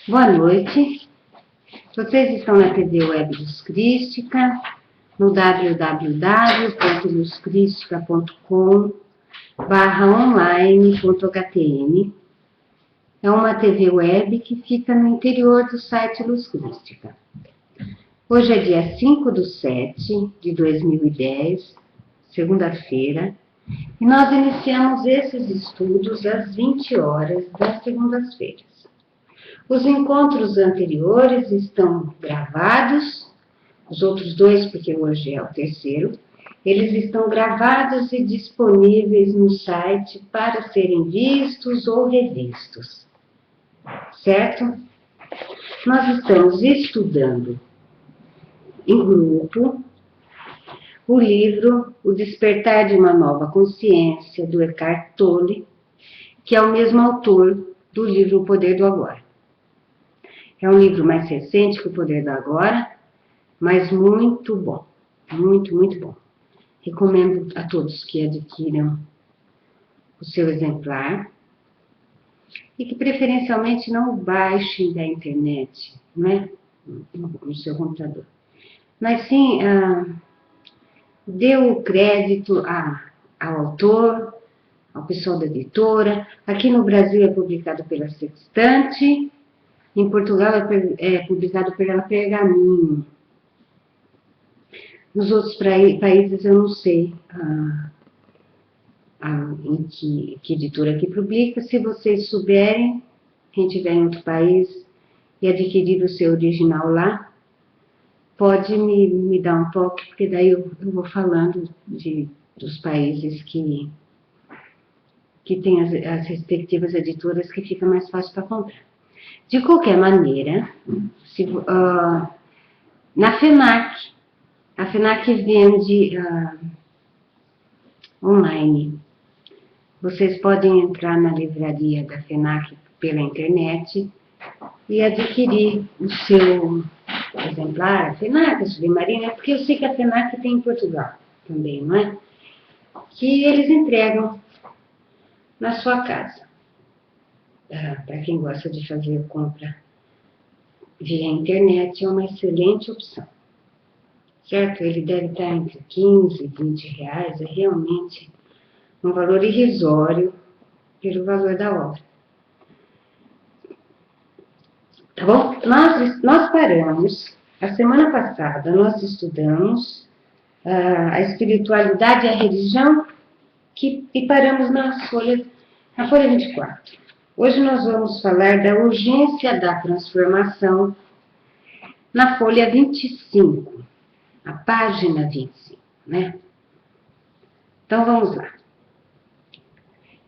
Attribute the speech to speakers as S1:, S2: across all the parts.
S1: Boa noite. Vocês estão na TV Web Luz Crística, no www.luzcristica.com/online.htm. É uma TV web que fica no interior do site Luz Crística. Hoje é dia 5/7/2010, segunda-feira, e nós iniciamos esses estudos às 20 horas das segundas-feiras. Os encontros anteriores estão gravados, os outros dois, porque hoje é o terceiro, eles estão gravados e disponíveis no site para serem vistos ou revistos, certo? Nós estamos estudando em grupo o livro O Despertar de uma Nova Consciência, do Eckhart Tolle, que é o mesmo autor do livro O Poder do Agora. É um livro mais recente que O Poder do Agora, mas muito bom, muito bom. Recomendo a todos que adquiram o seu exemplar e que preferencialmente não o baixem da internet, não é? No seu computador. Mas sim, dê o crédito ao autor, ao pessoal da editora. Aqui no Brasil é publicado pela Sextante. Em Portugal é publicado pela Pergaminho. Nos outros países eu não sei em que editora que publica. Se vocês souberem, quem tiver em outro país e adquirir o seu original lá, pode me dar um toque, porque daí eu vou falando dos países que tem as respectivas editoras, que fica mais fácil para comprar. De qualquer maneira, na FENAC, a FENAC vende online. Vocês podem entrar na livraria da FENAC pela internet e adquirir o seu exemplar. A FENAC, a Submarina, porque eu sei que a FENAC tem em Portugal também, não é? Que eles entregam na sua casa. Para quem gosta de fazer compra via internet, é uma excelente opção, certo? Ele deve estar entre 15 e 20 reais, é realmente um valor irrisório pelo valor da obra. Tá bom? Nós paramos, a semana passada nós estudamos a espiritualidade e a religião, e paramos na folha 24. Hoje nós vamos falar da urgência da transformação na folha 25, a página 25, né? Então vamos lá.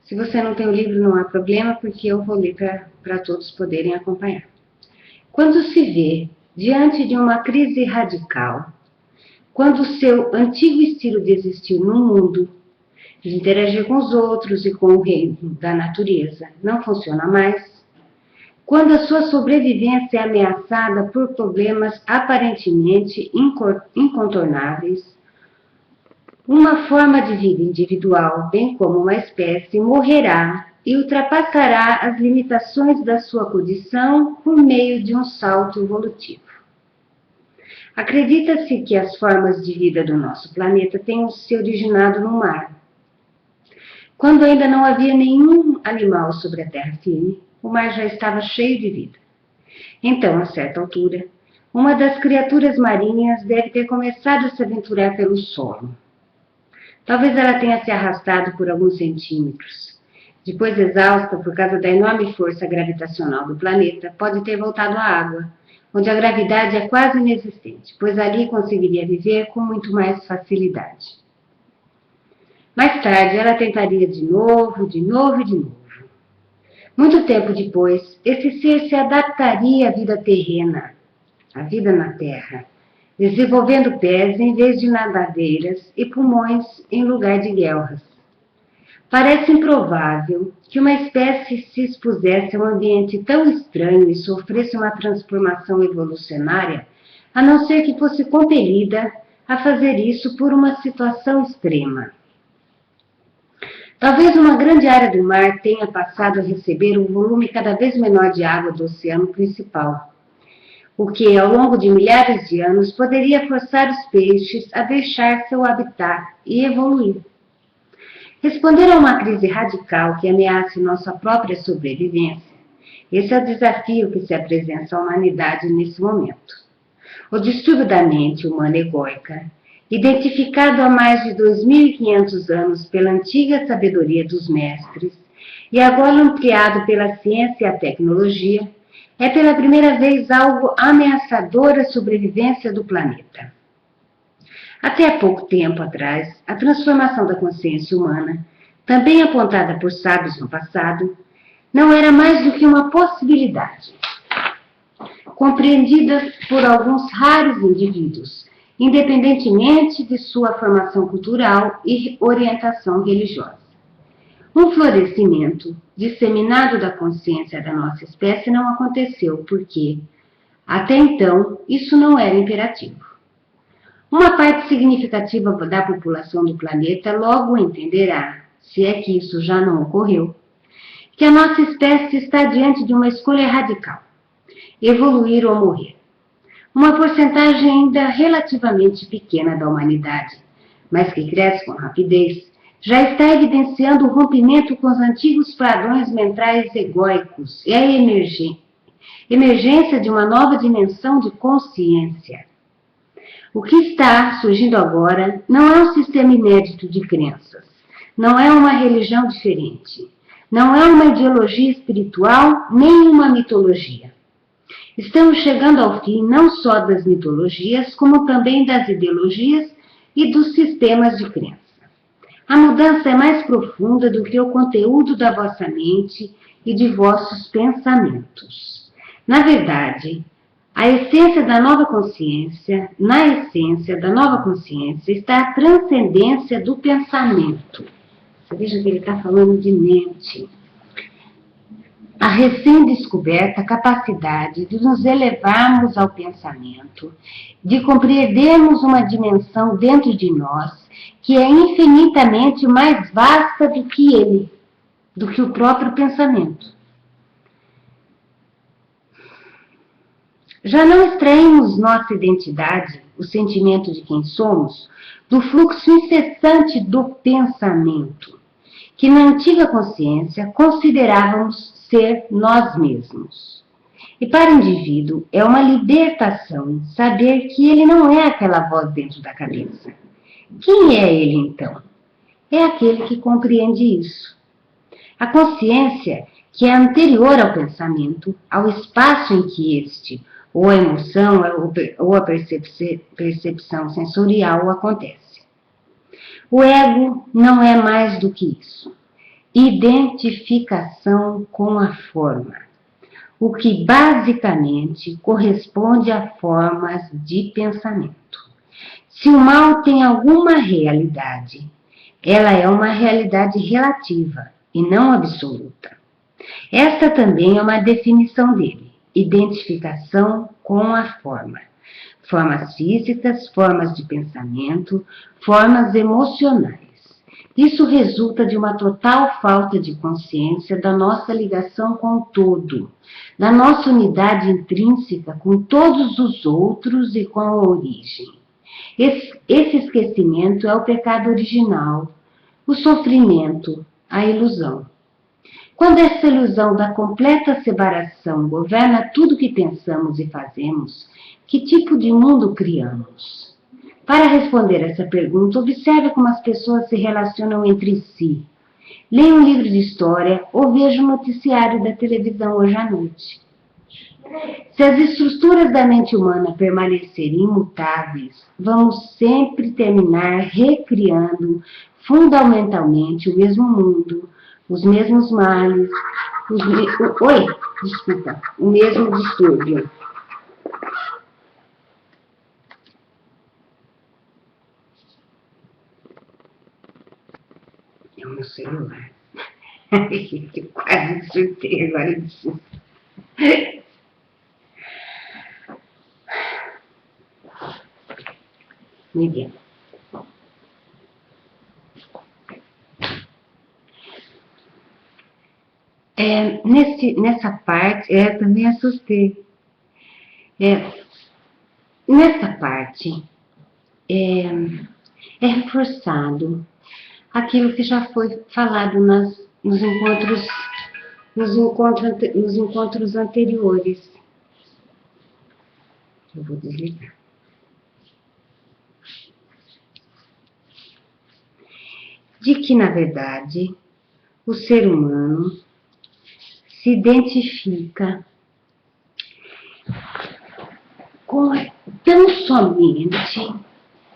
S1: Se você não tem o livro, não há problema, porque eu vou ler para todos poderem acompanhar. Quando se vê diante de uma crise radical, quando o seu antigo estilo de existir no mundo, de interagir com os outros e com o reino da natureza, não funciona mais, quando a sua sobrevivência é ameaçada por problemas aparentemente incontornáveis, uma forma de vida individual, bem como uma espécie, morrerá e ultrapassará as limitações da sua condição por meio de um salto evolutivo. Acredita-se que as formas de vida do nosso planeta tenham se originado no mar. Quando ainda não havia nenhum animal sobre a terra firme, o mar já estava cheio de vida. Então, a certa altura, uma das criaturas marinhas deve ter começado a se aventurar pelo solo. Talvez ela tenha se arrastado por alguns centímetros. Depois, exausta por causa da enorme força gravitacional do planeta, pode ter voltado à água, onde a gravidade é quase inexistente, pois ali conseguiria viver com muito mais facilidade. Mais tarde, ela tentaria de novo. Muito tempo depois, esse ser se adaptaria à vida terrena, à vida na Terra, desenvolvendo pés em vez de nadadeiras e pulmões em lugar de guelras. Parece improvável que uma espécie se expusesse a um ambiente tão estranho e sofresse uma transformação evolucionária, a não ser que fosse compelida a fazer isso por uma situação extrema. Talvez uma grande área do mar tenha passado a receber um volume cada vez menor de água do oceano principal, o que, ao longo de milhares de anos, poderia forçar os peixes a deixar seu habitat e evoluir. Responder a uma crise radical que ameace nossa própria sobrevivência, esse é o desafio que se apresenta à humanidade nesse momento. O distúrbio da mente humana egóica, identificado há mais de 2.500 anos pela antiga sabedoria dos mestres e agora ampliado pela ciência e a tecnologia, é pela primeira vez algo ameaçador à sobrevivência do planeta. Até há pouco tempo atrás, a transformação da consciência humana, também apontada por sábios no passado, não era mais do que uma possibilidade, compreendida por alguns raros indivíduos, independentemente de sua formação cultural e orientação religiosa. Um florescimento disseminado da consciência da nossa espécie não aconteceu porque, até então, isso não era imperativo. Uma parte significativa da população do planeta logo entenderá, se é que isso já não ocorreu, que a nossa espécie está diante de uma escolha radical: evoluir ou morrer. Uma porcentagem ainda relativamente pequena da humanidade, mas que cresce com rapidez, já está evidenciando o rompimento com os antigos padrões mentais egóicos e a emergência de uma nova dimensão de consciência. O que está surgindo agora não é um sistema inédito de crenças, não é uma religião diferente, não é uma ideologia espiritual nem uma mitologia. Estamos chegando ao fim não só das mitologias, como também das ideologias e dos sistemas de crença. A mudança é mais profunda do que o conteúdo da vossa mente e de vossos pensamentos. Na verdade, na essência da nova consciência está a transcendência do pensamento. Você veja que ele está falando de mente. A recém-descoberta capacidade de nos elevarmos ao pensamento, de compreendermos uma dimensão dentro de nós que é infinitamente mais vasta do que ele, do que o próprio pensamento. Já não extraímos nossa identidade, o sentimento de quem somos, do fluxo incessante do pensamento, que na antiga consciência considerávamos ser nós mesmos. E para o indivíduo é uma libertação saber que ele não é aquela voz dentro da cabeça. Quem é ele então? É aquele que compreende isso. A consciência, que é anterior ao pensamento, ao espaço em que este, ou a emoção, ou a percepção sensorial acontece. O ego não é mais do que isso. Identificação com a forma, o que basicamente corresponde a formas de pensamento. Se o mal tem alguma realidade, ela é uma realidade relativa e não absoluta. Esta também é uma definição dele: identificação com a forma. Formas físicas, formas de pensamento, formas emocionais. Isso resulta de uma total falta de consciência da nossa ligação com o todo, da nossa unidade intrínseca com todos os outros e com a origem. Esse esquecimento é o pecado original, o sofrimento, a ilusão. Quando essa ilusão da completa separação governa tudo que pensamos e fazemos, que tipo de mundo criamos? Para responder essa pergunta, observe como as pessoas se relacionam entre si. Leia um livro de história ou veja o noticiário da televisão hoje à noite. Se as estruturas da mente humana permanecerem imutáveis, vamos sempre terminar recriando fundamentalmente o mesmo mundo, os mesmos males, o mesmo distúrbio. É o meu celular. Eu quase surtei agora de susto. Miguel. Nessa parte, também assustei. Nessa parte, é, é reforçado aquilo que já foi falado nos encontros anteriores. Eu vou desligar. De que, na verdade, o ser humano se identifica tão somente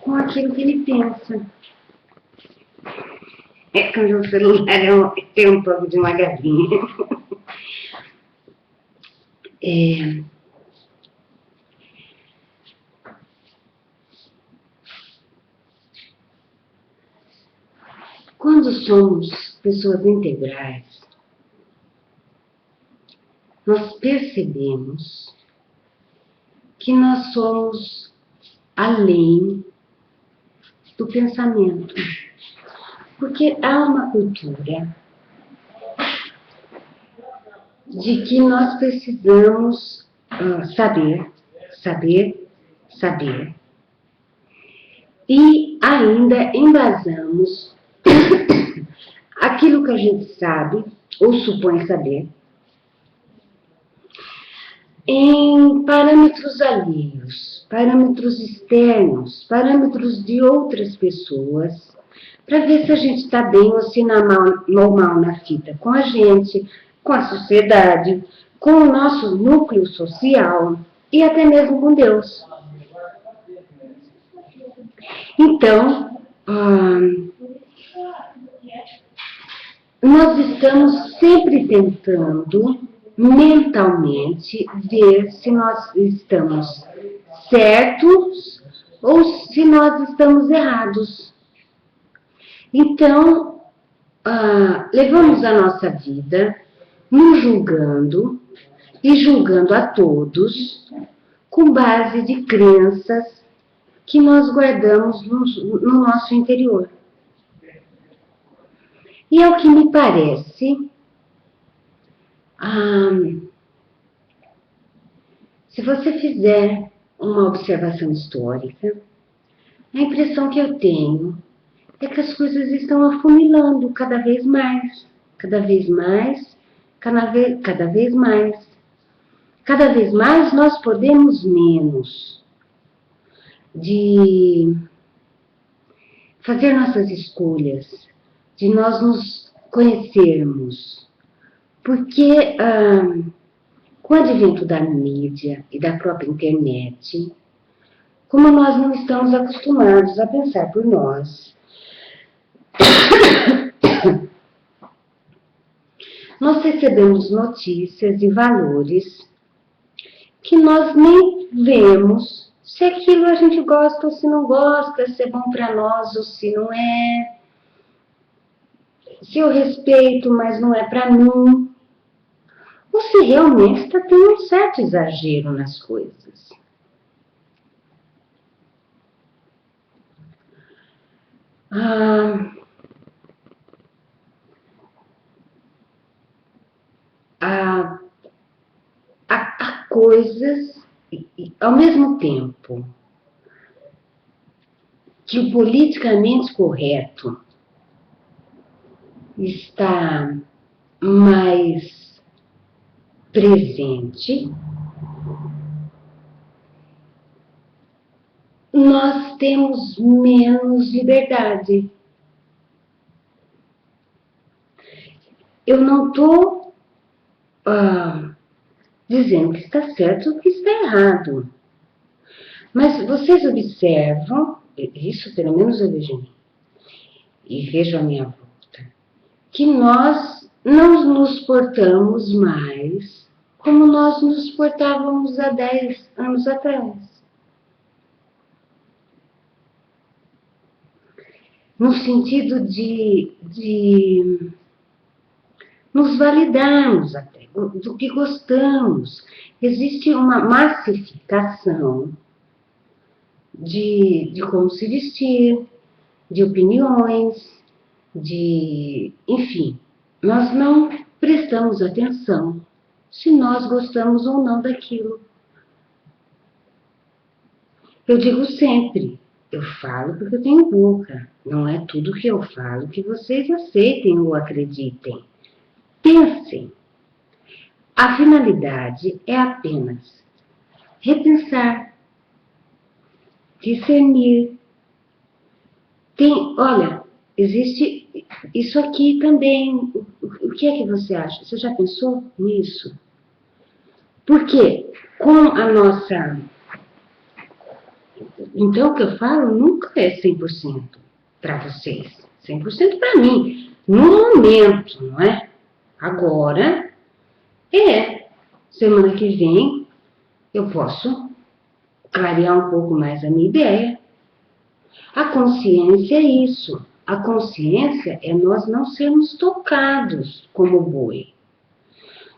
S1: com aquilo que ele pensa. É que o meu celular tem um pouco de uma galinha. Quando somos pessoas integrais, nós percebemos que nós somos além do pensamento. Porque há uma cultura de que nós precisamos saber. E ainda embasamos aquilo que a gente sabe ou supõe saber em parâmetros alheios, parâmetros externos, parâmetros de outras pessoas, para ver se a gente está bem ou se mal na fita com a gente, com a sociedade, com o nosso núcleo social e até mesmo com Deus. Então, nós estamos sempre tentando mentalmente ver se nós estamos certos ou se nós estamos errados. Então, levamos a nossa vida nos julgando e julgando a todos com base de crenças que nós guardamos no nosso interior. E ao que me parece, se você fizer uma observação histórica, a impressão que eu tenho é que as coisas estão afunilando cada vez mais. Cada vez nós podemos menos de fazer nossas escolhas, de nós nos conhecermos. Porque com o advento da mídia e da própria internet, como nós não estamos acostumados a pensar por nós, nós recebemos notícias e valores que nós nem vemos se aquilo a gente gosta ou se não gosta, se é bom para nós ou se não é, se eu respeito, mas não é para mim, ou se realmente está tendo um certo exagero nas coisas. Há coisas, ao mesmo tempo que o politicamente correto está mais presente, nós temos menos liberdade. Eu não estou dizendo que está certo ou que está errado. Mas vocês observam, isso pelo menos eu vejo em mim, e vejo a minha volta, que nós não nos portamos mais como nós nos portávamos há 10 anos atrás. No sentido de nos validarmos até, do que gostamos. Existe uma massificação de como se vestir, de opiniões, enfim, nós não prestamos atenção se nós gostamos ou não daquilo. Eu digo sempre, eu falo porque eu tenho boca. Não é tudo que eu falo que vocês aceitem ou acreditem. Pensem. A finalidade é apenas repensar, discernir. Olha, existe isso aqui também. O que é que você acha? Você já pensou nisso? Porque com a nossa... Então, o que eu falo nunca é 100% para vocês. 100% para mim. No momento, não é? Agora, semana que vem, eu posso clarear um pouco mais a minha ideia. A consciência é isso. A consciência é nós não sermos tocados como boi.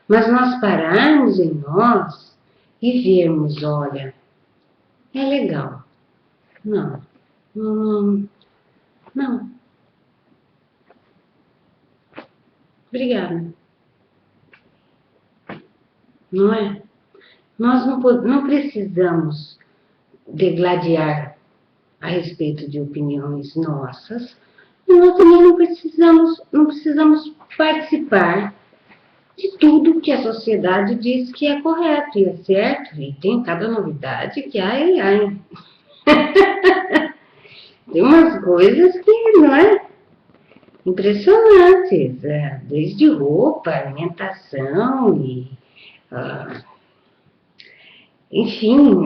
S1: Mas nós pararmos em nós e vermos, olha, é legal. Não. Obrigada. Não é? Nós não precisamos degladiar a respeito de opiniões nossas, e nós também não precisamos participar de tudo que a sociedade diz que é correto e é certo, e tem cada novidade que ai. Tem umas coisas que não é impressionantes, desde roupa, alimentação e enfim,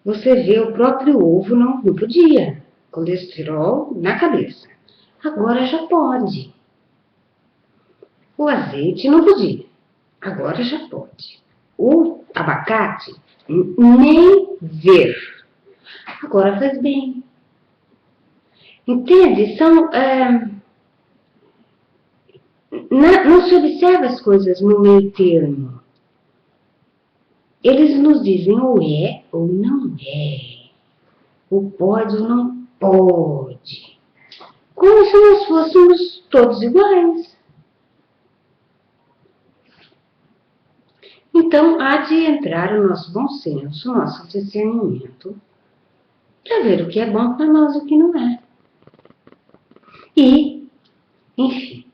S1: você vê o próprio ovo não podia, colesterol na cabeça. Agora já pode. O azeite não podia, agora já pode. O abacate, nem ver. Agora faz bem. Entende? Não se observa as coisas no meio termo. Eles nos dizem ou é ou não é. Ou pode ou não pode. Como se nós fôssemos todos iguais. Então, há de entrar o nosso bom senso, o nosso discernimento, para ver o que é bom para nós e o que não é. E, enfim,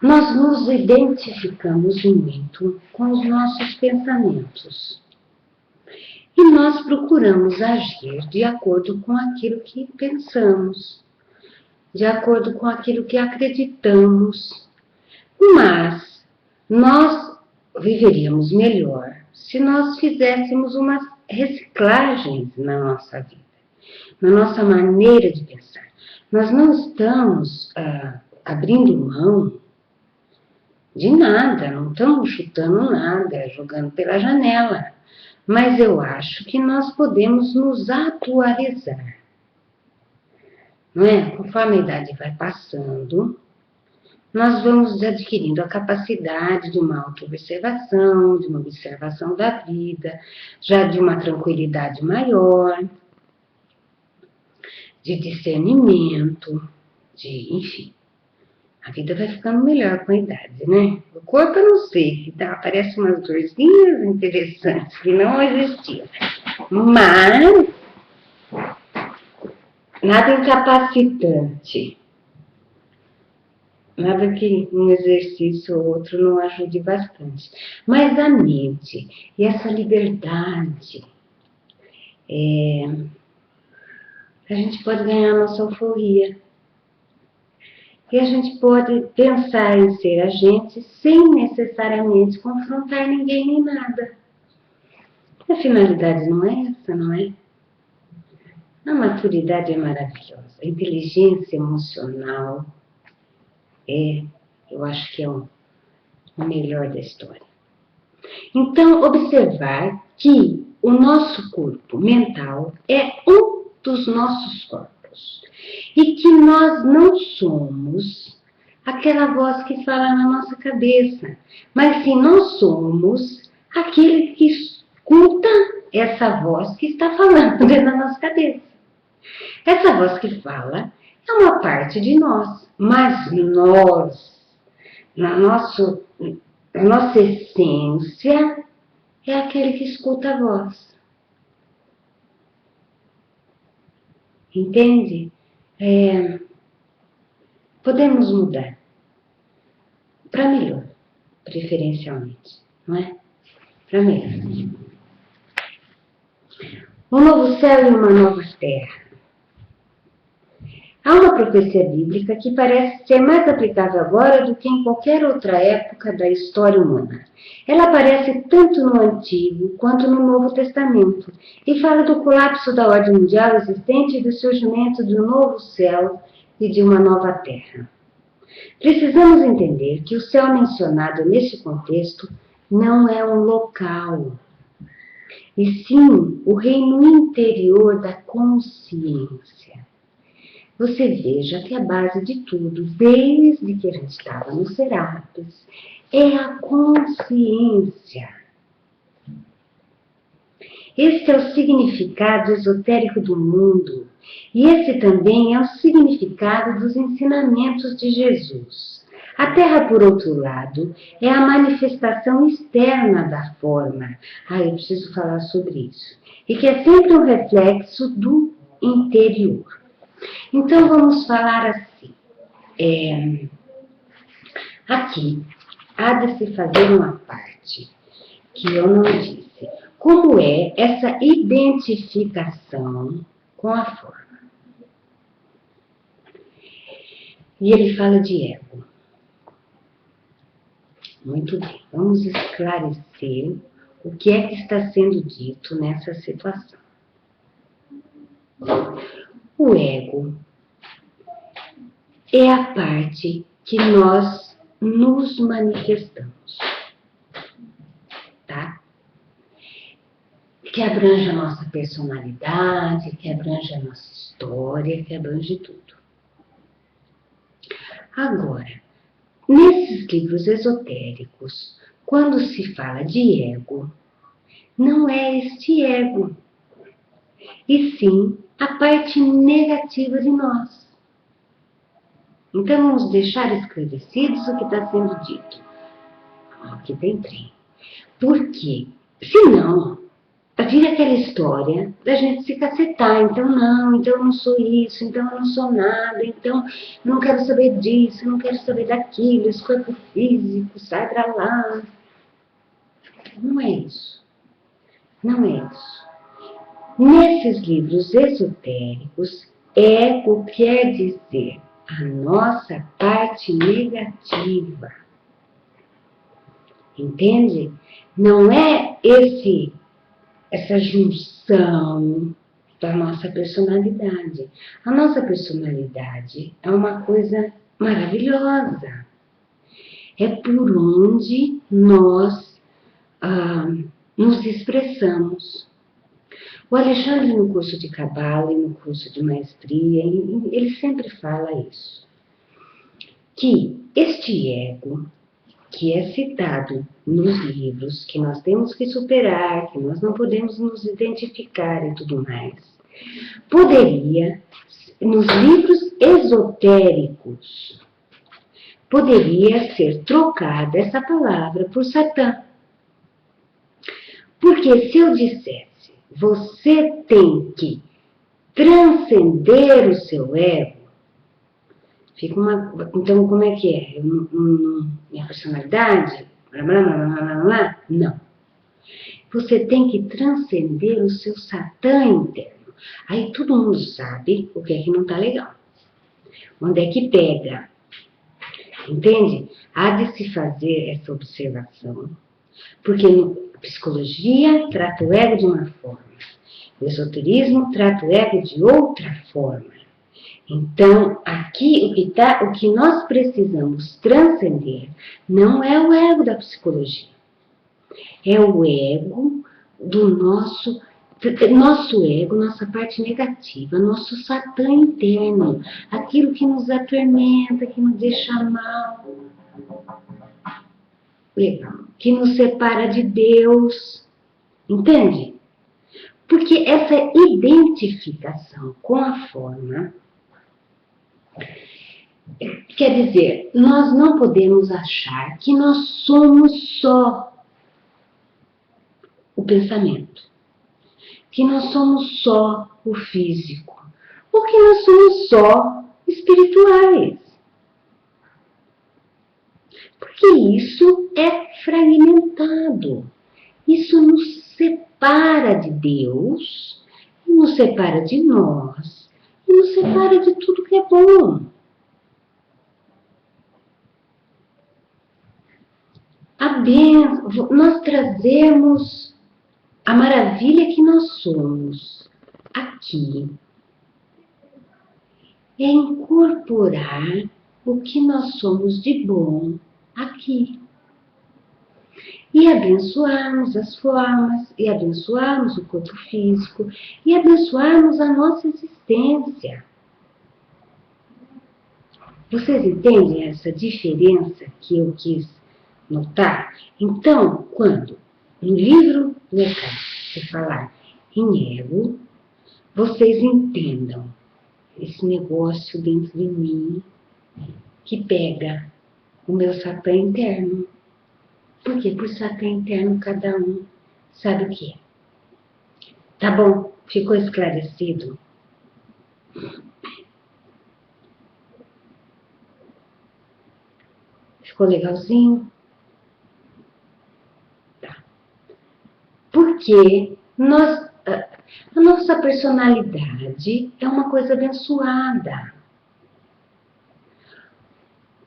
S1: nós nos identificamos muito com os nossos pensamentos. E nós procuramos agir de acordo com aquilo que pensamos, de acordo com aquilo que acreditamos. Mas nós viveríamos melhor se nós fizéssemos umas reciclagens na nossa vida, na nossa maneira de pensar. Nós não estamos abrindo mão de nada, não estamos chutando nada, jogando pela janela. Mas eu acho que nós podemos nos atualizar. Não é? Conforme a idade vai passando, nós vamos adquirindo a capacidade de uma auto-observação, de uma observação da vida, já de uma tranquilidade maior, de discernimento, enfim. A vida vai ficando melhor com a idade, né? O corpo eu não sei, aparecem umas dorzinhas interessantes que não existiam. Mas nada incapacitante. Nada que um exercício ou outro não ajude bastante. Mas a mente e essa liberdade, a gente pode ganhar a nossa euforia. E a gente pode pensar em ser a gente sem necessariamente confrontar ninguém nem nada. A finalidade não é essa, não é? A maturidade é maravilhosa. A inteligência emocional eu acho que é o melhor da história. Então, observar que o nosso corpo mental é um dos nossos corpos. E que nós não somos aquela voz que fala na nossa cabeça, mas sim nós somos aquele que escuta essa voz que está falando dentro da nossa cabeça. Essa voz que fala é uma parte de nós, mas nós, na nossa essência, é aquele que escuta a voz. Entende? Podemos mudar para melhor, preferencialmente, não é? Para melhor. Um novo céu e uma nova terra. Há uma profecia bíblica que parece ser mais aplicável agora do que em qualquer outra época da história humana. Ela aparece tanto no Antigo quanto no Novo Testamento e fala do colapso da ordem mundial existente e do surgimento de um novo céu e de uma nova terra. Precisamos entender que o céu mencionado neste contexto não é um local, e sim o reino interior da consciência. Você veja que a base de tudo, desde que a gente estava no Serapis, é a consciência. Este é o significado esotérico do mundo, e esse também é o significado dos ensinamentos de Jesus. A Terra, por outro lado, é a manifestação externa da forma. Eu preciso falar sobre isso. E que é sempre um reflexo do interior. Então, vamos falar assim. Aqui, há de se fazer uma parte que eu não disse. Como é essa identificação com a forma? E ele fala de ego. Muito bem, vamos esclarecer o que é que está sendo dito nessa situação. O ego é a parte que nós nos manifestamos, tá? Que abrange a nossa personalidade, que abrange a nossa história, que abrange tudo. Agora, nesses livros esotéricos, quando se fala de ego, não é este ego, e sim a parte negativa de nós. Então, vamos deixar esclarecidos o que está sendo dito. Aqui tem trem. Por quê? Senão, vira aquela história da gente se cacetar. Então eu não sou isso, então eu não sou nada, então eu não quero saber disso, eu não quero saber daquilo, esse corpo físico, sai pra lá. Não é isso. Não é isso. Nesses livros esotéricos, ego quer dizer a nossa parte negativa. Entende? Não é essa junção da nossa personalidade. A nossa personalidade é uma coisa maravilhosa. É por onde nós nos expressamos. O Alexandre, no curso de Cabala e no curso de Maestria, ele sempre fala isso. Que este ego, que é citado nos livros, que nós temos que superar, que nós não podemos nos identificar e tudo mais, poderia, nos livros esotéricos, poderia ser trocada essa palavra por Satã. Porque se eu dissesse, você tem que transcender o seu ego, fica então como é que é? Minha personalidade? Não. Você tem que transcender o seu Satã interno. Aí todo mundo sabe o que é que não está legal. Onde é que pega? Entende? Há de se fazer essa observação. Porque a psicologia trata o ego de uma forma. O esoterismo trata o ego de outra forma. Então, aqui o que nós precisamos transcender não é o ego da psicologia. É o ego do nosso ego, nossa parte negativa, nosso Satã interno, aquilo que nos atormenta, que nos deixa mal, que nos separa de Deus. Entende? Porque essa identificação com a forma, quer dizer, nós não podemos achar que nós somos só o pensamento, que nós somos só o físico, ou que nós somos só espirituais. Porque isso é fragmentado. Isso nos separa de Deus, nos separa de nós, e nos separa de tudo que é bom. Nós trazemos a maravilha que nós somos aqui. É incorporar o que nós somos de bom aqui. E abençoarmos as formas, e abençoarmos o corpo físico, e abençoarmos a nossa existência. Vocês entendem essa diferença que eu quis notar? Então, quando no livro do Eckhart se falar em ego, vocês entendam esse negócio dentro de mim que pega o meu sapé interno. Porque por sapé interno cada um sabe o que é. Tá bom? Ficou esclarecido? Ficou legalzinho? Tá. Porque a nossa personalidade é uma coisa abençoada.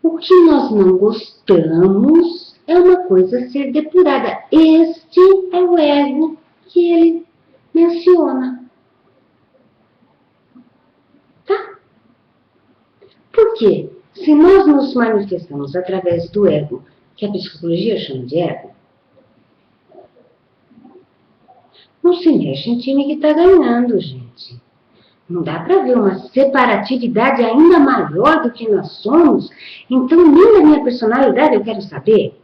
S1: O que nós não gostamos é uma coisa a ser depurada. Este é o ego que ele menciona. Tá? Por quê? Se nós nos manifestamos através do ego, que a psicologia chama de ego, não se mexe em time que está ganhando, gente. Não dá para ver uma separatividade ainda maior do que nós somos. Então, nem da minha personalidade eu quero saber.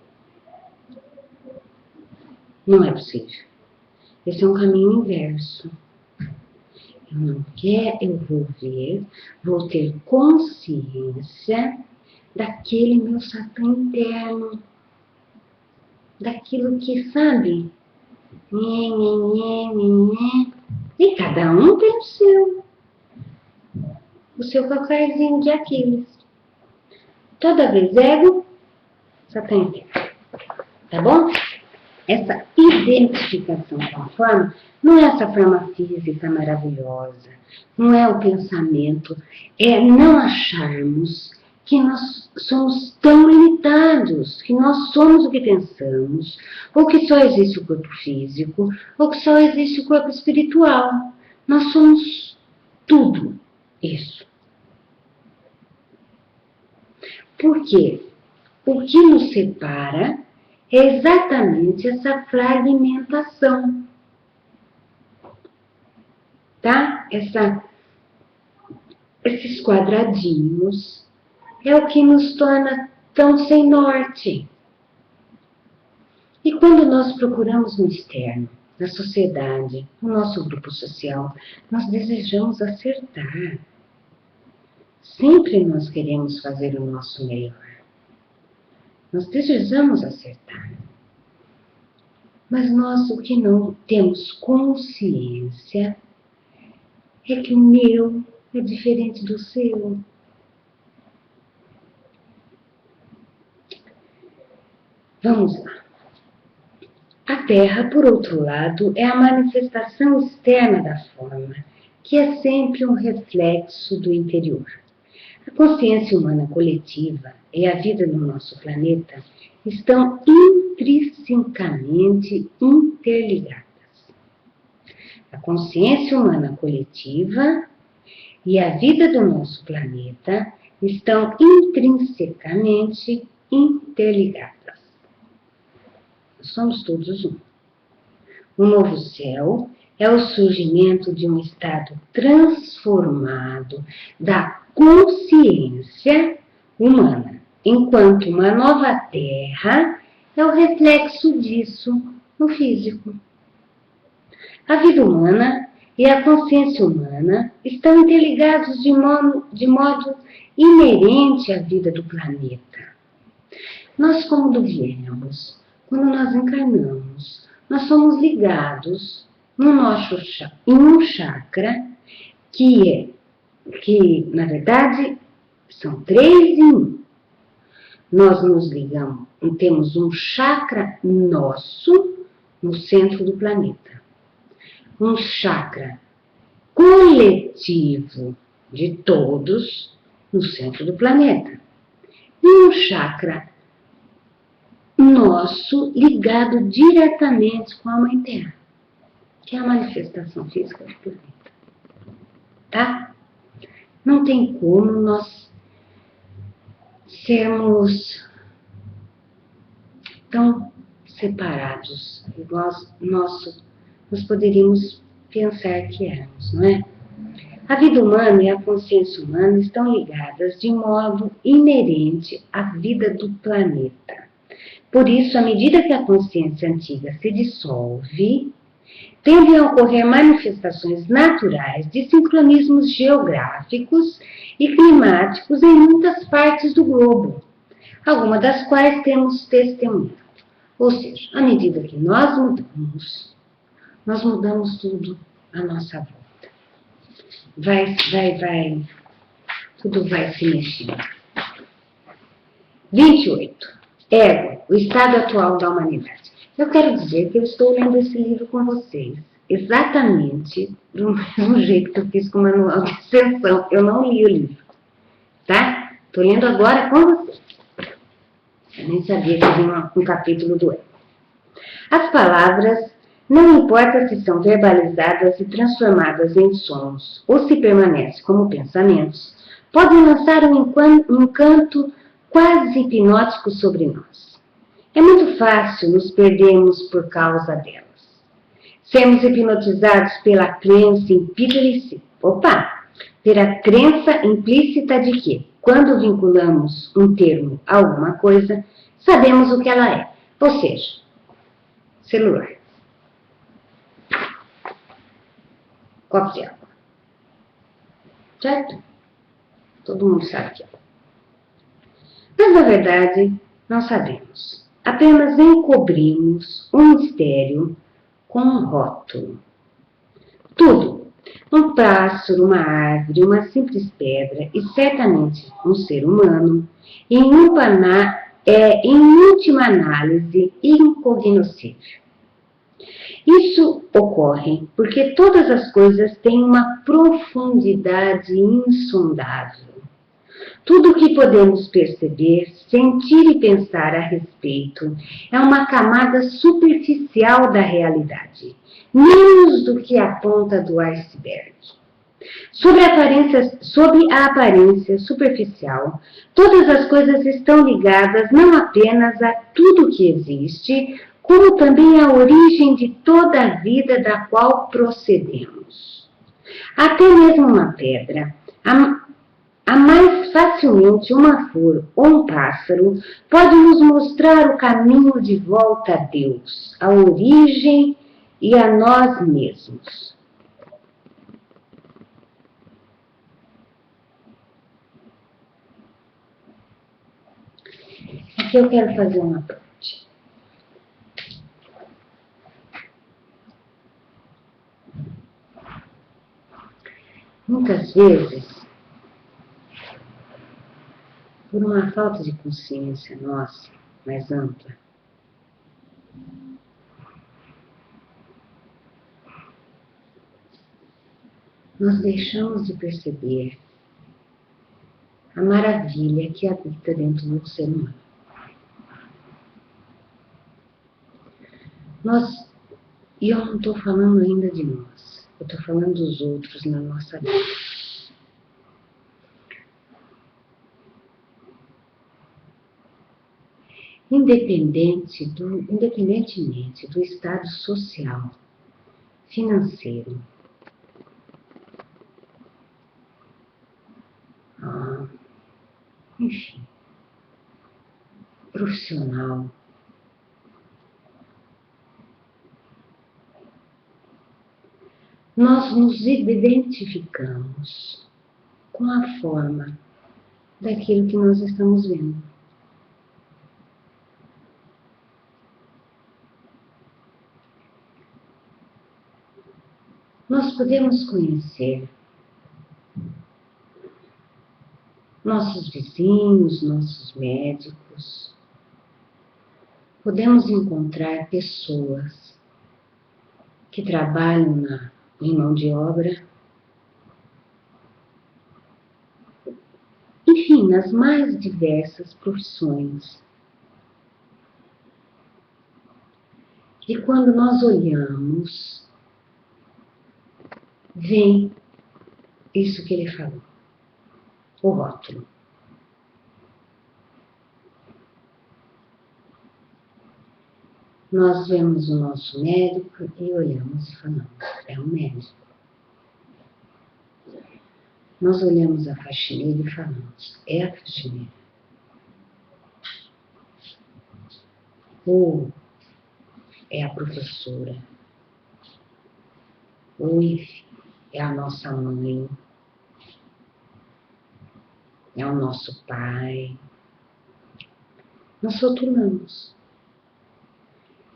S1: Não é possível. Esse é um caminho inverso. Eu não quero, eu vou ver, vou ter consciência daquele meu sapé interno. Daquilo que, sabe? E cada um tem o seu calcanharzinho de Aquiles. Toda vez ego, sapé interno. Tá bom? Essa identificação com a forma não é essa forma física maravilhosa, não é o pensamento, é não acharmos que nós somos tão limitados, que nós somos o que pensamos, ou que só existe o corpo físico, ou que só existe o corpo espiritual. Nós somos tudo isso. Por quê? O que nos separa é exatamente essa fragmentação. Tá? Esses quadradinhos é o que nos torna tão sem norte. E quando nós procuramos no externo, na sociedade, no nosso grupo social, nós desejamos acertar. Sempre nós queremos fazer o nosso melhor. Nós desejamos acertar. Mas nós o que não temos consciência é que o meu é diferente do seu. Vamos lá. A Terra, por outro lado, é a manifestação externa da forma, que é sempre um reflexo do interior. A consciência humana coletiva e a vida no nosso planeta estão intrinsecamente interligadas. A consciência humana coletiva e a vida do nosso planeta estão intrinsecamente interligadas. Nós somos todos um. O novo céu é o surgimento de um estado transformado da consciência humana, enquanto uma nova terra é o reflexo disso no físico. A vida humana e a consciência humana estão interligados de modo inerente à vida do planeta. Nós, como viemos, quando nós encarnamos, nós somos ligados em um chakra que na verdade, são 3 em 1. Nós nos ligamos, temos um chakra nosso no centro do planeta. Um chakra coletivo de todos no centro do planeta. E um chakra nosso ligado diretamente com a Mãe Terra, que é a manifestação física do planeta. Tá? Não tem como nós sermos tão separados, igual nós poderíamos pensar que éramos, não é? A vida humana e a consciência humana estão ligadas de modo inerente à vida do planeta. Por isso, à medida que a consciência antiga se dissolve, tendem a ocorrer manifestações naturais de sincronismos geográficos e climáticos em muitas partes do globo, algumas das quais temos testemunhado. Ou seja, à medida que nós mudamos tudo à nossa volta. Tudo vai se mexendo. 28. Ego, o estado atual da humanidade. Eu quero dizer que eu estou lendo esse livro com vocês, exatamente do mesmo jeito que eu fiz com o manual de instrução. Eu não li o livro, tá? Estou lendo agora com vocês. Eu nem sabia que havia um capítulo do ego. As palavras, não importa se são verbalizadas e transformadas em sons ou se permanecem como pensamentos, podem lançar um encanto quase hipnótico sobre nós. É muito fácil nos perdermos por causa delas. Sermos hipnotizados pela crença implícita de que, quando vinculamos um termo a alguma coisa, sabemos o que ela é. Ou seja, celular, copo de água. Certo? Todo mundo sabe que é. Mas, na verdade, não sabemos. Apenas encobrimos um mistério com um rótulo. Tudo. Um pássaro, uma árvore, uma simples pedra e certamente um ser humano, em última análise, incognoscível. Isso ocorre porque todas as coisas têm uma profundidade insondável. Tudo o que podemos perceber, sentir e pensar a respeito é uma camada superficial da realidade, menos do que a ponta do iceberg. Sob a aparência superficial, todas as coisas estão ligadas não apenas a tudo que existe, como também à origem de toda a vida da qual procedemos. Até mesmo uma pedra, a mais facilmente uma flor ou um pássaro, pode nos mostrar o caminho de volta a Deus, a origem e a nós mesmos. Aqui eu quero fazer uma parte. Muitas vezes, por uma falta de consciência nossa, mais ampla, nós deixamos de perceber a maravilha que habita dentro do ser humano. E eu não estou falando ainda de nós, eu estou falando dos outros na nossa vida. Independentemente do estado social, financeiro, enfim, profissional, nós nos identificamos com a forma daquilo que nós estamos vendo. Nós podemos conhecer nossos vizinhos, nossos médicos, podemos encontrar pessoas que trabalham em mão de obra, enfim, nas mais diversas profissões. E quando nós olhamos, vem isso que ele falou, o rótulo. Nós vemos o nosso médico e olhamos e falamos, é um médico. Nós olhamos a faxineira e falamos, é a faxineira. Ou é a professora. Ou enfim, é a nossa mãe. É o nosso pai. Nós rotulamos.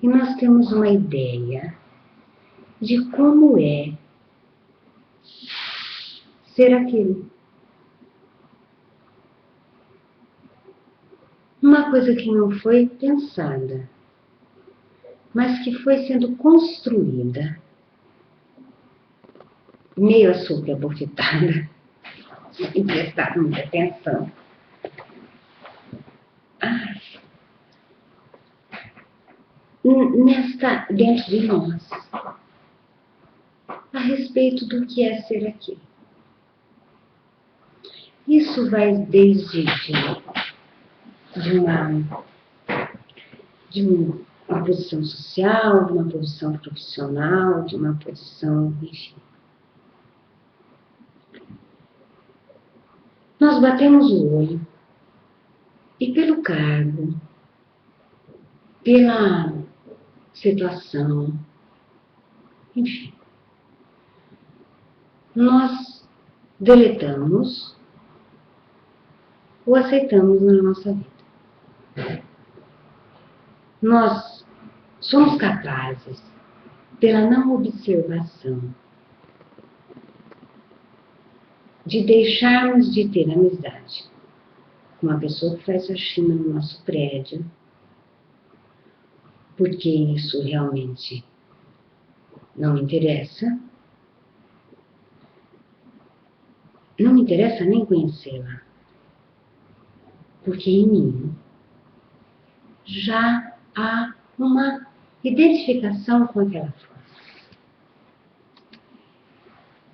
S1: E nós temos uma ideia de como é ser aquilo. Uma coisa que não foi pensada, mas que foi sendo construída, meio a sopro abofetada, sem prestar muita atenção. Dentro de nós, a respeito do que é ser aquilo. Isso vai desde de uma posição social, de uma posição profissional, de uma posição, enfim. Nós batemos o olho e pelo cargo, pela situação, enfim, nós deletamos ou aceitamos na nossa vida. Nós somos capazes, pela não observação, de deixarmos de ter amizade com uma pessoa que faz faxina no nosso prédio, porque isso realmente não me interessa. Não me interessa nem conhecê-la, porque em mim já há uma identificação com aquela forma.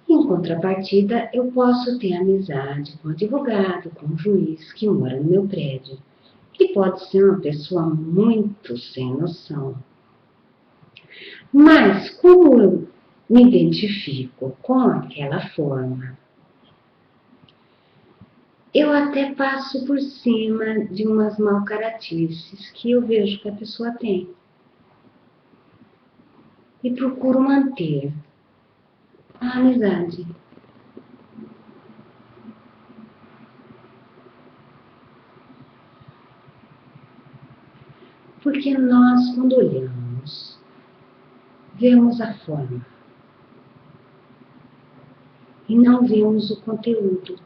S1: Em contrapartida, eu posso ter amizade com o advogado, com o juiz que mora no meu prédio, que pode ser uma pessoa muito sem noção. Mas, como eu me identifico com aquela forma, eu até passo por cima de umas mal-caratices que eu vejo que a pessoa tem. E procuro manter a amizade. Porque nós, quando olhamos, vemos a forma e não vemos o conteúdo.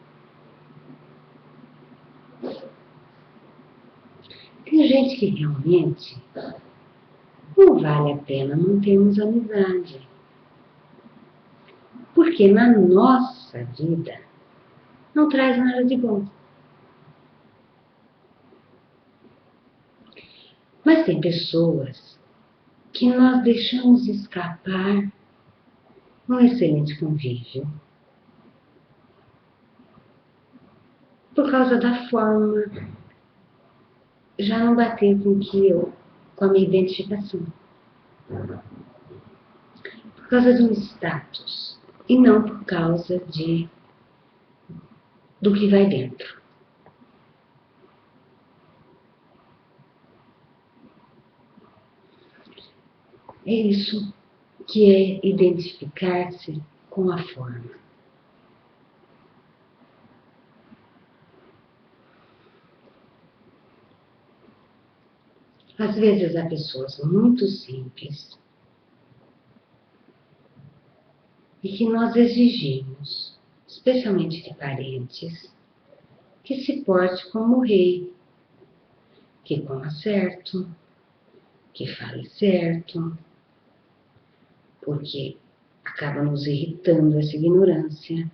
S1: Tem gente que realmente não vale a pena mantermos amizade. Porque na nossa vida não traz nada de bom. Mas tem pessoas que nós deixamos escapar um excelente convívio por causa da forma, já não bater com a minha identificação. Por causa de um status e não por causa do que vai dentro. É isso que é identificar-se com a forma. Às vezes há pessoas muito simples e que nós exigimos, especialmente de parentes, que se porte como o rei, que coma certo, que fale certo, porque acaba nos irritando essa ignorância,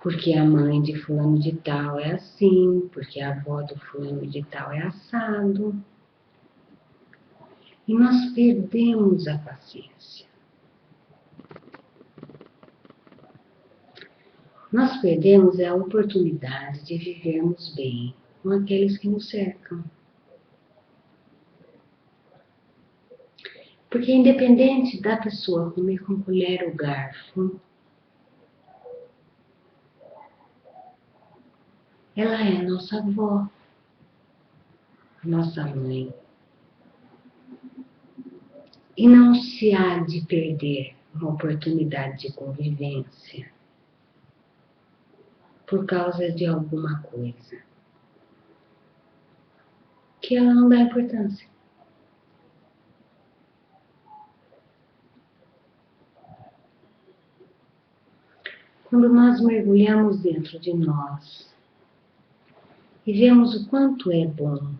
S1: porque a mãe de fulano de tal é assim, porque a avó do fulano de tal é assado. E nós perdemos a paciência. Nós perdemos a oportunidade de vivermos bem com aqueles que nos cercam. Porque independente da pessoa comer com colher ou garfo, ela é nossa avó, nossa mãe. E não se há de perder uma oportunidade de convivência por causa de alguma coisa que ela não dá importância. Quando nós mergulhamos dentro de nós e vemos o quanto é bom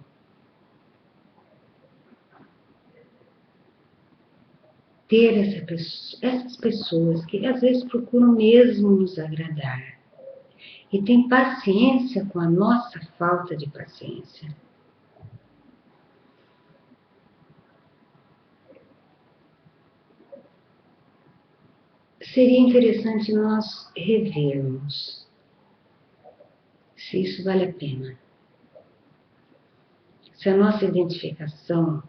S1: ter essas pessoas que às vezes procuram mesmo nos agradar e têm paciência com a nossa falta de paciência. Seria interessante nós revermos se isso vale a pena. Se a nossa identificação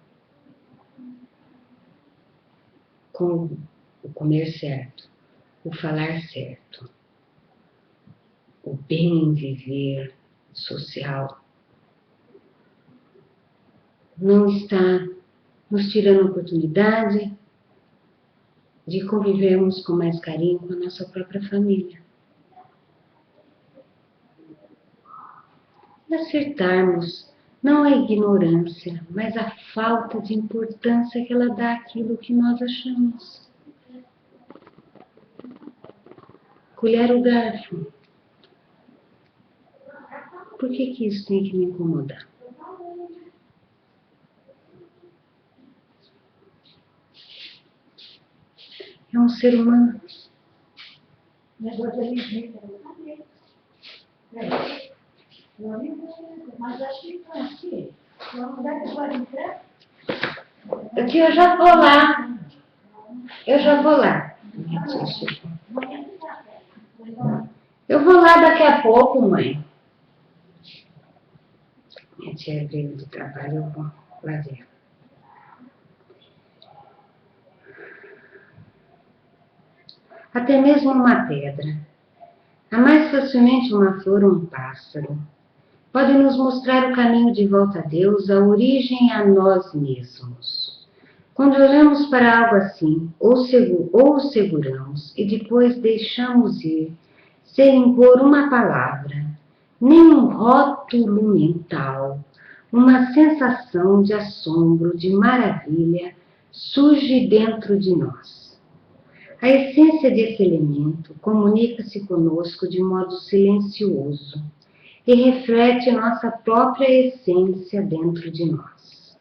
S1: com o comer certo, o falar certo, o bem viver social, não está nos tirando a oportunidade de convivermos com mais carinho com a nossa própria família. De acertarmos não a ignorância, mas a falta de importância que ela dá àquilo que nós achamos. Colher o garfo. Por que isso tem que me incomodar? É um ser humano.
S2: Mas acho que está aqui. Onde é que pode entrar?
S1: Aqui eu já vou lá. Eu já vou lá. Eu vou lá daqui a pouco, mãe. Minha tia veio do trabalho, eu vou lá ver. Até mesmo uma pedra, há mais facilmente uma flor ou um pássaro, pode nos mostrar o caminho de volta a Deus, a origem a nós mesmos. Quando olhamos para algo assim, ou o seguramos e depois deixamos ir, sem impor uma palavra, nem um rótulo mental, uma sensação de assombro, de maravilha, surge dentro de nós. A essência desse elemento comunica-se conosco de modo silencioso e reflete nossa própria essência dentro de nós.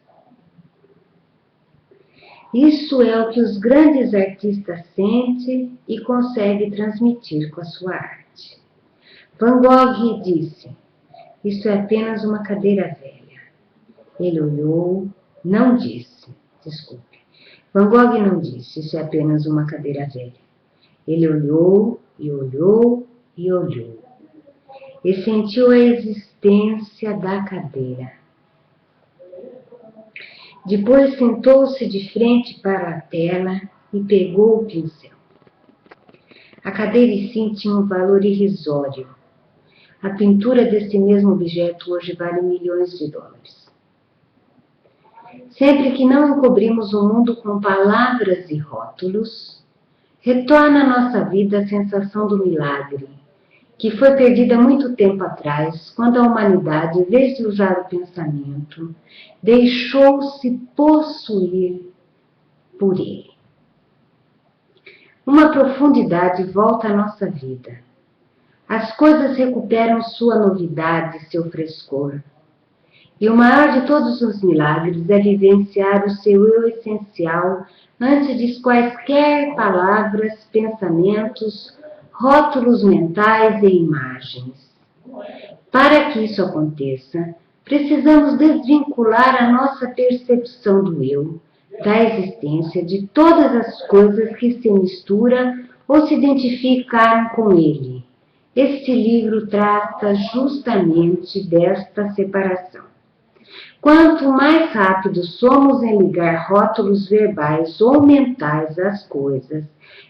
S1: Isso é o que os grandes artistas sentem e conseguem transmitir com a sua arte. Van Gogh disse: "Isto é apenas uma cadeira velha." Ele olhou, não disse, desculpe. Van Gogh não disse: "Isso é apenas uma cadeira velha." Ele olhou e olhou e olhou. E sentiu a existência da cadeira. Depois sentou-se de frente para a tela e pegou o pincel. A cadeira em si tinha um valor irrisório. A pintura desse mesmo objeto hoje vale milhões de dólares. Sempre que não encobrimos o mundo com palavras e rótulos, retorna à nossa vida a sensação do milagre, que foi perdida muito tempo atrás, quando a humanidade, em vez de usar o pensamento, deixou-se possuir por ele. Uma profundidade volta à nossa vida. As coisas recuperam sua novidade, seu frescor. E o maior de todos os milagres é vivenciar o seu eu essencial antes de quaisquer palavras, pensamentos, rótulos mentais e imagens. Para que isso aconteça, precisamos desvincular a nossa percepção do eu, da existência, de todas as coisas que se misturam ou se identificaram com ele. Este livro trata justamente desta separação. Quanto mais rápido somos em ligar rótulos verbais ou mentais às coisas,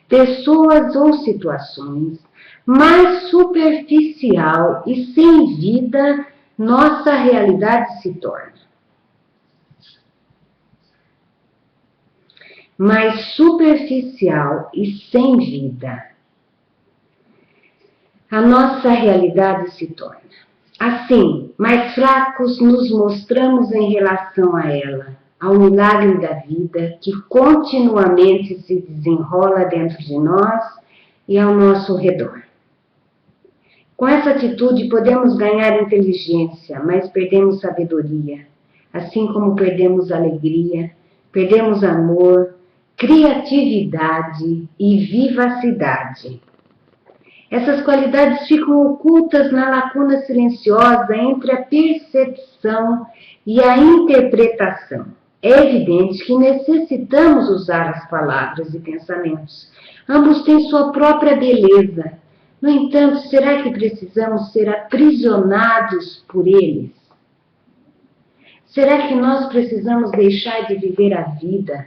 S1: pessoas ou situações, mais superficial e sem vida nossa realidade se torna. Mais superficial e sem vida a nossa realidade se torna. Assim, mais fracos nos mostramos em relação a ela, ao milagre da vida que continuamente se desenrola dentro de nós e ao nosso redor. Com essa atitude podemos ganhar inteligência, mas perdemos sabedoria, assim como perdemos alegria, perdemos amor, criatividade e vivacidade. Essas qualidades ficam ocultas na lacuna silenciosa entre a percepção e a interpretação. É evidente que necessitamos usar as palavras e pensamentos. Ambos têm sua própria beleza. No entanto, será que precisamos ser aprisionados por eles? Será que nós precisamos deixar de viver a vida?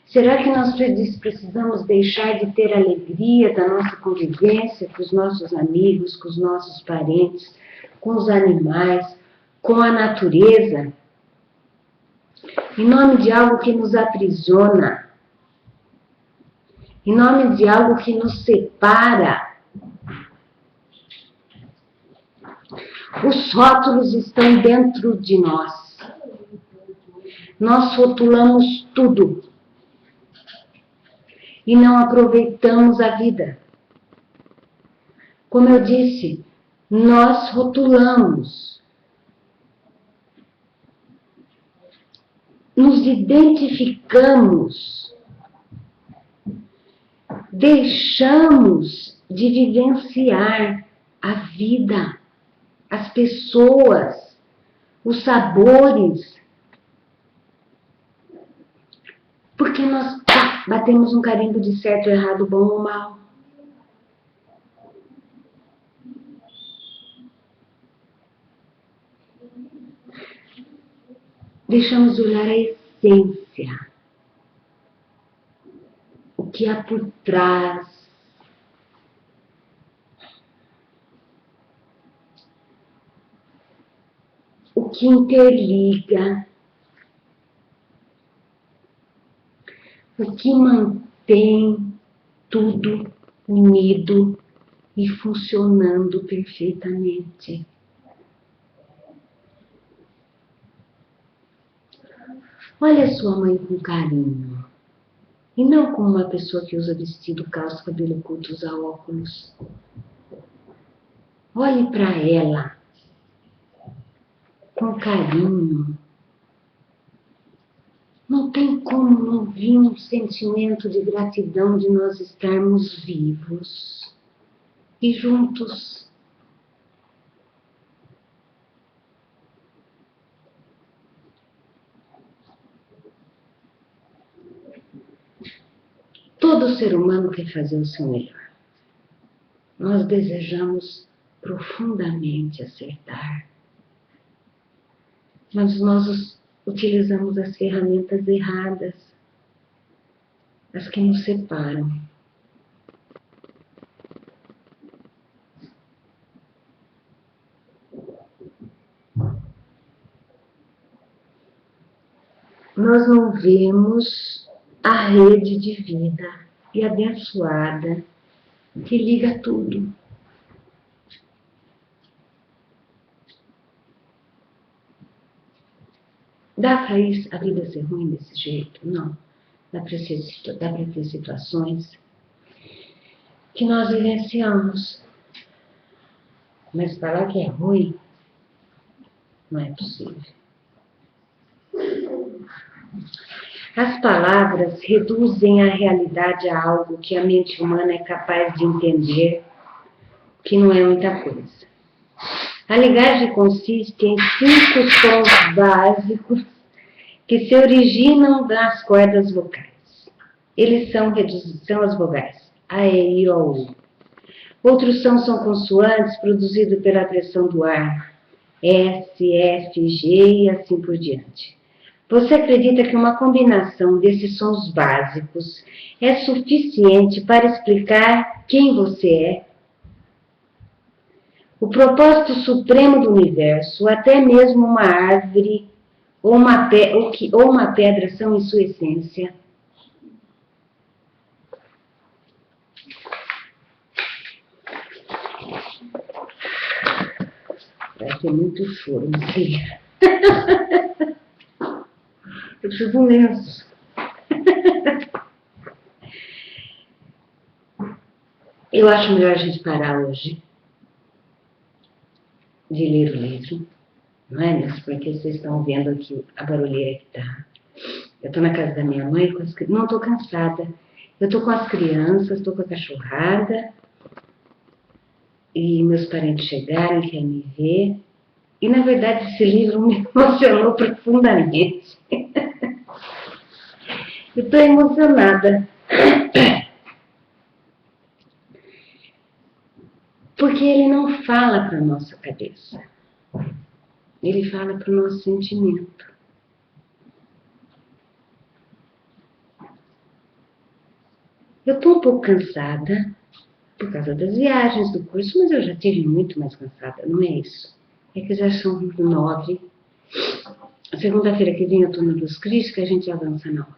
S1: Será que nós precisamos deixar de ter alegria da nossa convivência com os nossos amigos, com os nossos parentes, com os animais, com a natureza? Em nome de algo que nos aprisiona, em nome de algo que nos separa. Os rótulos estão dentro de nós. Nós rotulamos tudo. E não aproveitamos a vida. Como eu disse, nós rotulamos. Nos identificamos. Deixamos de vivenciar a vida, as pessoas, os sabores. Porque nós batemos um carimbo de certo, errado, bom ou mal. Deixamos de olhar a essência. O que há por trás. O que interliga. O que mantém tudo unido e funcionando perfeitamente. Olha a sua mãe com carinho. E não como uma pessoa que usa vestido, calça, cabelo curto, usa óculos. Olhe para ela com carinho. Não tem como não vir um sentimento de gratidão de nós estarmos vivos e juntos. Todo ser humano quer fazer o seu melhor. Nós desejamos profundamente acertar. Mas nós utilizamos as ferramentas erradas, as que nos separam. nós não vemos a rede divina e abençoada que liga tudo. Dá para a vida ser ruim desse jeito? Não. Dá para ter situações que nós vivenciamos. Mas falar que é ruim, não é possível. As palavras reduzem a realidade a algo que a mente humana é capaz de entender, que não é muita coisa. A linguagem consiste em 5 sons básicos que se originam das cordas vocais. Eles são as vogais A, E, I, O, U. Outros sons são consoantes produzidos pela pressão do ar, S, F, G e assim por diante. Você acredita que uma combinação desses sons básicos é suficiente para explicar quem você é? O propósito supremo do universo, até mesmo uma árvore ou uma pedra são em sua essência. Vai ter muito choro, não sei. Eu preciso de um lenço. Eu acho melhor a gente parar hoje de ler o livro, não é, mesmo? Porque vocês estão vendo aqui a barulheira que tá. Eu estou na casa da minha mãe, não estou cansada. Eu estou com as crianças, estou com a cachorrada, e meus parentes chegaram, querem me ver. E, na verdade, esse livro me emocionou profundamente. Eu estou emocionada. Porque ele não fala para a nossa cabeça. Ele fala para o nosso sentimento. Eu estou um pouco cansada por causa das viagens, do curso, mas eu já estive muito mais cansada, não é isso. É que já são 9. Segunda-feira que vem eu estou no Luz Crística, a gente avança na hora.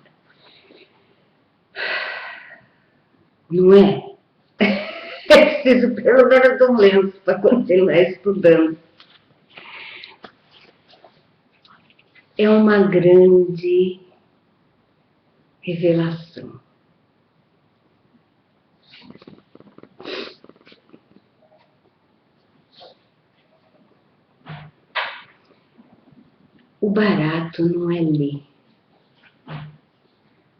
S1: Não é? É preciso pelo menos um lenço para continuar estudando. É uma grande revelação. O barato não é ler.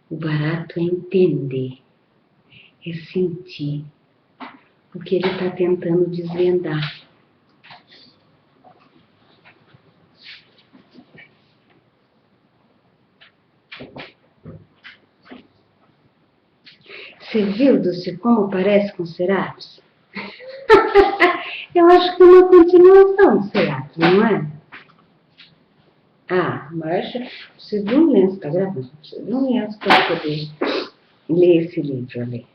S1: O barato é entender, é sentir o que ele está tentando desvendar. Você viu, Dulce, como parece com Serapis? Eu acho que é uma continuação do Serapis, não é? Ah, Marcia, preciso de um lenço, tá gravando? Preciso de um lenço para poder ler esse livro ali.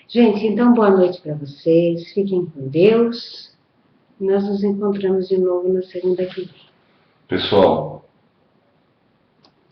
S1: Gente, então boa noite para vocês, fiquem com Deus. Nós nos encontramos de novo na segunda que vem.
S3: Pessoal,